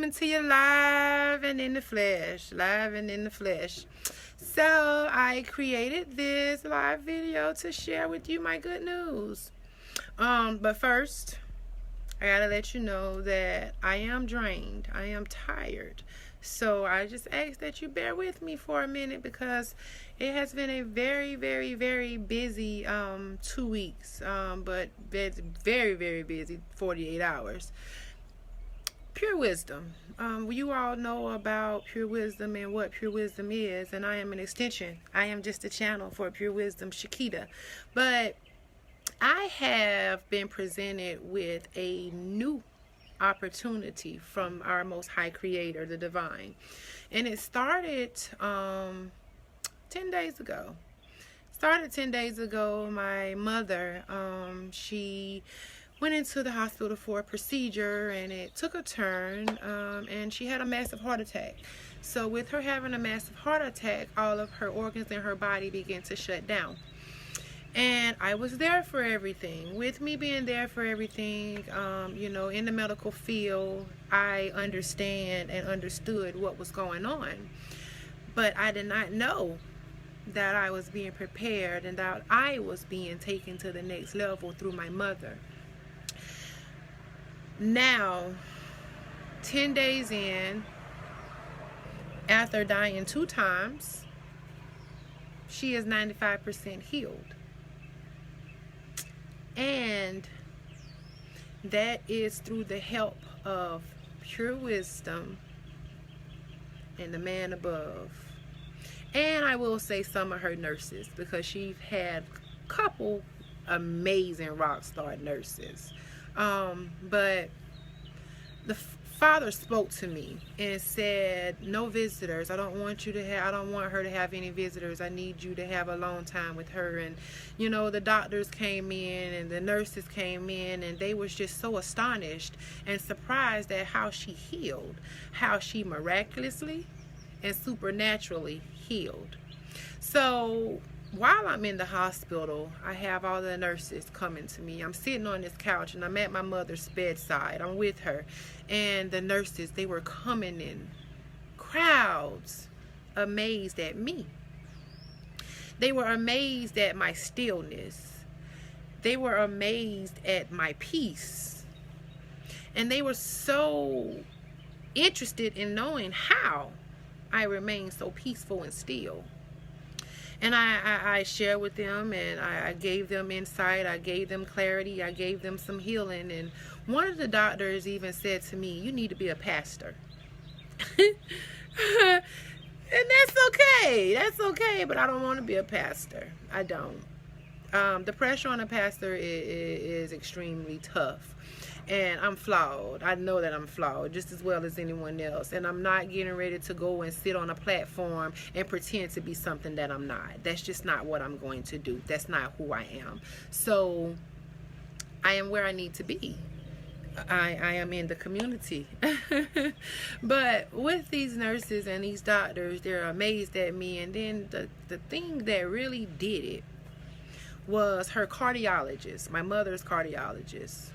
coming to you live and in the flesh. So I created this live video to share with you my good news. But first, I gotta let you know that I am drained. I am tired. So I just ask that you bear with me for a minute because it has been a very, very, very busy 2 weeks. But it's very, very busy 48 hours. Pure Wisdom. You all know about Pure Wisdom and what Pure Wisdom is, and I am an extension. I am just a channel for Pure Wisdom Shakita. But I have been presented with a new opportunity from our Most High Creator, the Divine. And it started 10 days ago. My mother, she went into the hospital for a procedure, and it took a turn, and she had a massive heart attack. So with her having a massive heart attack, all of her organs in her body began to shut down. And I was there for everything. With me being there for everything, in the medical field, I understand and understood what was going on. But I did not know that I was being prepared and that I was being taken to the next level through my mother. Now, 10 days in, after dying 2 times, she is 95% healed. And that is through the help of Pure Wisdom and the man above. And I will say some of her nurses, because she had a couple amazing rock star nurses. But the Father spoke to me and said, no visitors. I don't want her to have any visitors. I need you to have a long time with her. And the doctors came in and the nurses came in, and they was just so astonished and surprised at how she healed, how she miraculously and supernaturally healed. So while I'm in the hospital, I have all the nurses coming to me. I'm sitting on this couch and I'm at my mother's bedside. I'm with her. And the nurses, they were coming in crowds, amazed at me. They were amazed at my stillness. They were amazed at my peace. And they were so interested in knowing how I remain so peaceful and still. And I shared with them, and I gave them insight, I gave them clarity, I gave them some healing. And one of the doctors even said to me, you need to be a pastor. And that's okay, but I don't want to be a pastor. I don't. The pressure on a pastor is extremely tough. And I'm flawed. I know that I'm flawed just as well as anyone else. And I'm not getting ready to go and sit on a platform and pretend to be something that I'm not. That's just not what I'm going to do. That's not who I am. So I am where I need to be. I am in the community. But with these nurses and these doctors, they're amazed at me. And then the thing that really did it was her cardiologist, my mother's cardiologist.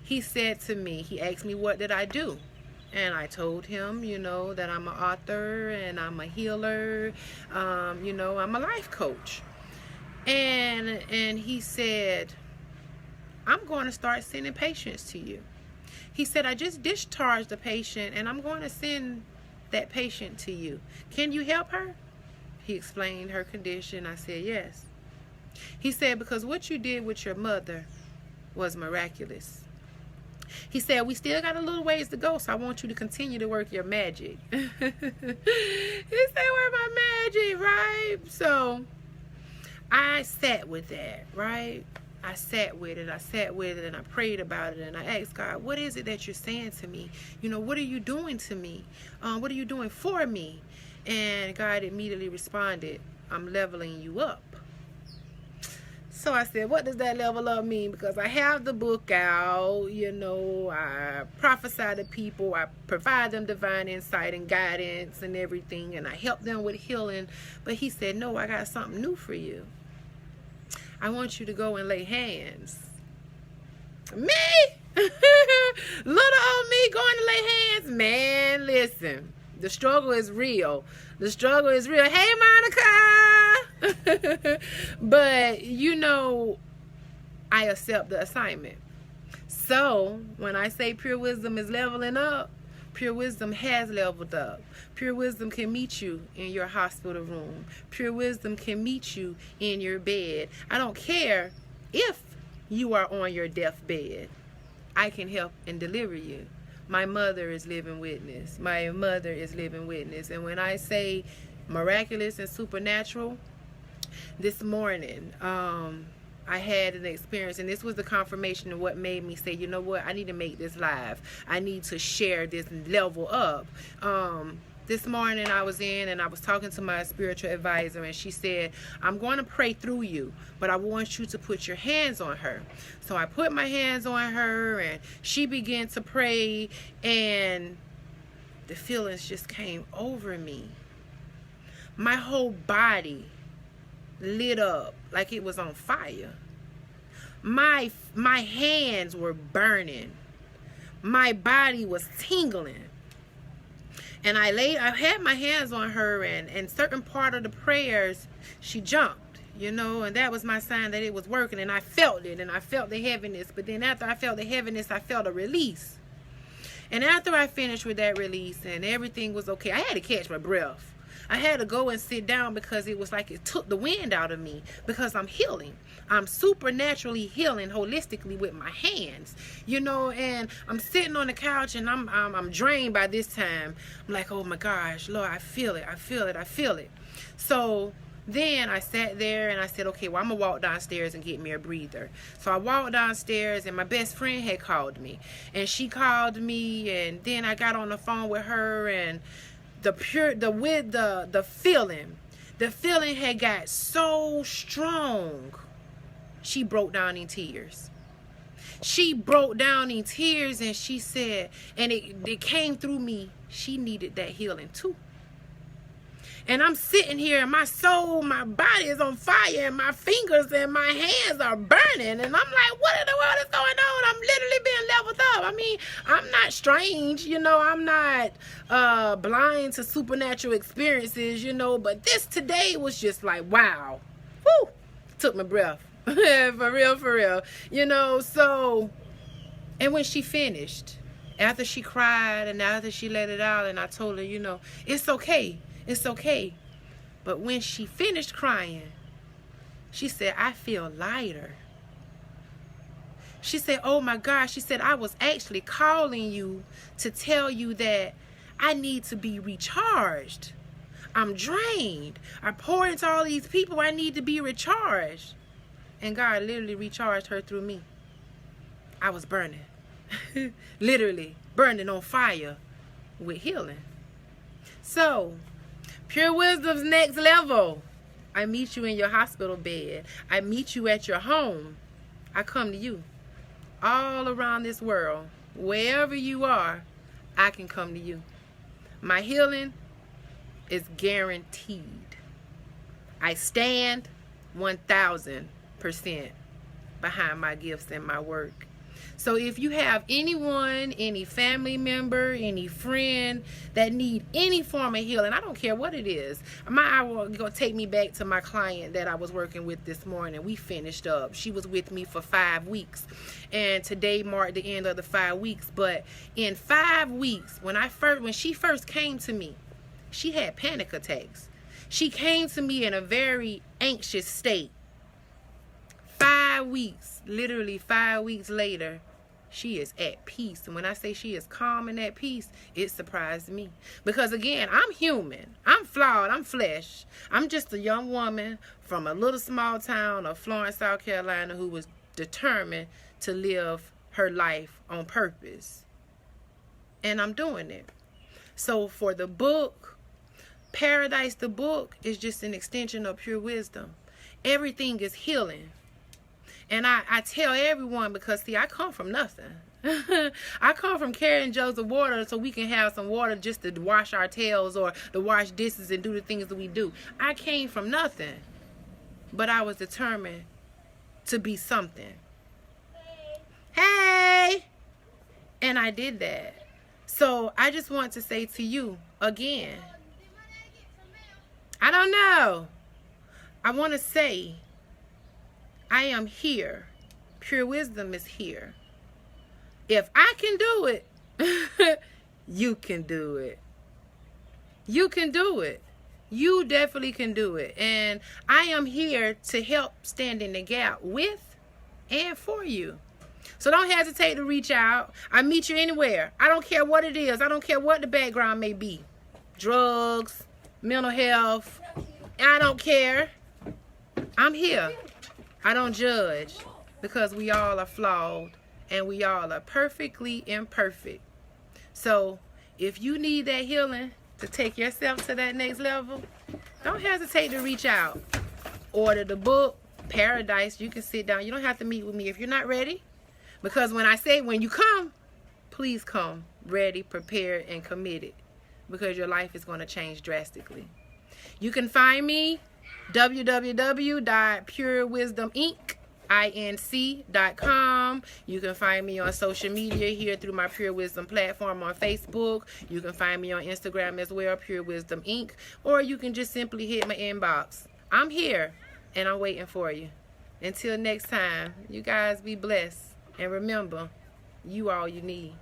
He said to me, he asked me, what did I do? And I told him, that I'm an author and I'm a healer, I'm a life coach. And he said, I'm going to start sending patients to you. He said, I just discharged the patient and I'm going to send that patient to you. Can you help her? He explained her condition. I said, yes. He said, because what you did with your mother was miraculous. He said, we still got a little ways to go, so I want you to continue to work your magic. He said, work my magic, right? So I sat with that, right? I sat with it and I prayed about it, and I asked God, what is it that you're saying to me? What are you doing to me? What are you doing for me? And God immediately responded, I'm leveling you up. So I said, what does that level up mean? Because I have the book out, I prophesy to people, I provide them divine insight and guidance and everything, and I help them with healing. But he said, no, I got something new for you. I want you to go and lay hands. Me? Little old me going to lay hands. Man, listen. The struggle is real. The struggle is real. Hey, Monica. But, you know, I accept the assignment. So, when I say pure wisdom is leveling up, pure wisdom has leveled up. Pure wisdom can meet you in your hospital room. Pure wisdom can meet you in your bed. I don't care if you are on your deathbed. I can help and deliver you. My mother is living witness. My mother is living witness. And when I say miraculous and supernatural, this morning, I had an experience, and this was the confirmation of what made me say, you know what, I need to make this live. I need to share this level up. This morning I was in and I was talking to my spiritual advisor, and she said, I'm going to pray through you, but I want you to put your hands on her. So I put my hands on her and she began to pray, and the feelings just came over me. My whole body lit up like it was on fire. My hands were burning. My body was tingling. And I had my hands on her, and certain part of the prayers, she jumped, you know, and that was my sign that it was working, and I felt it, and I felt the heaviness. But then after I felt the heaviness, I felt a release. And after I finished with that release and everything was okay, I had to catch my breath. I had to go and sit down because it was like it took the wind out of me, because I'm healing. I'm supernaturally healing holistically with my hands, you know, and I'm sitting on the couch and I'm drained by this time. I'm like, oh my gosh, Lord, I feel it. I feel it. I feel it. So then I sat there and I said, okay, well, I'm going to walk downstairs and get me a breather. So I walked downstairs and my best friend had called me, and she called me, and then I got on the phone with her, and the feeling had got so strong. She broke down in tears. She broke down in tears, and she said, and it came through me, she needed that healing too. And I'm sitting here, and my soul, my body is on fire, and my fingers and my hands are burning. And I'm like, what in the world is going on? I'm literally being leveled up. I mean, I'm not strange, you know. I'm not blind to supernatural experiences, you know. But this today was just like, wow. Woo! Took my breath. For real. You know, so, and when she finished, after she cried and after she let it out, and I told her, you know, it's okay. It's okay. But when she finished crying, she said, I feel lighter. She said, oh my gosh. She said, I was actually calling you to tell you that I need to be recharged. I'm drained. I poured into all these people. I need to be recharged. And God literally recharged her through me. I was burning. Literally burning on fire with healing. So, pure wisdom's next level. I meet you in your hospital bed. I meet you at your home. I come to you. All around this world, wherever you are, I can come to you. My healing is guaranteed. I stand 1000% behind my gifts and my work. So if you have anyone, any family member, any friend that need any form of healing, I don't care what it is. I will go take me back to my client that I was working with this morning. We finished up. She was with me for 5 weeks, and today marked the end of the 5 weeks. But in 5 weeks, when she first came to me, she had panic attacks. She came to me in a very anxious state. 5 weeks, literally 5 weeks later, she is at peace. And when I say she is calm and at peace, it surprised me. Because again, I'm human. I'm flawed. I'm flesh. I'm just a young woman from a little small town of Florence, South Carolina, who was determined to live her life on purpose. And I'm doing it. So for the book, Paradise the book is just an extension of pure wisdom. Everything is healing. And I tell everyone, because see, I come from nothing. I come from carrying jugs of water so we can have some water just to wash our tails or to wash dishes and do the things that we do. I came from nothing, but I was determined to be something. Hey! And I did that. So I just want to say to you again, I don't know. I want to say, I am here. Pure Wisdom is here. If I can do it, you can do it. You can do it. You definitely can do it. And I am here to help stand in the gap with and for you. So don't hesitate to reach out. I meet you anywhere. I don't care what it is. I don't care what the background may be. Drugs, mental health. I don't care. I'm here. I don't judge, because we all are flawed and we all are perfectly imperfect. So if you need that healing to take yourself to that next level, don't hesitate to reach out. Order the book, Paradise. You can sit down. You don't have to meet with me if you're not ready. Because when I say when you come, please come ready, prepared, and committed. Because your life is going to change drastically. You can find me www.purewisdominc.com. You can find me on social media here through my Pure Wisdom platform on Facebook. You can find me on Instagram as well, Pure Wisdom Inc. Or you can just simply hit my inbox. I'm here and I'm waiting for you. Until next time, you guys be blessed. And remember, you all you need.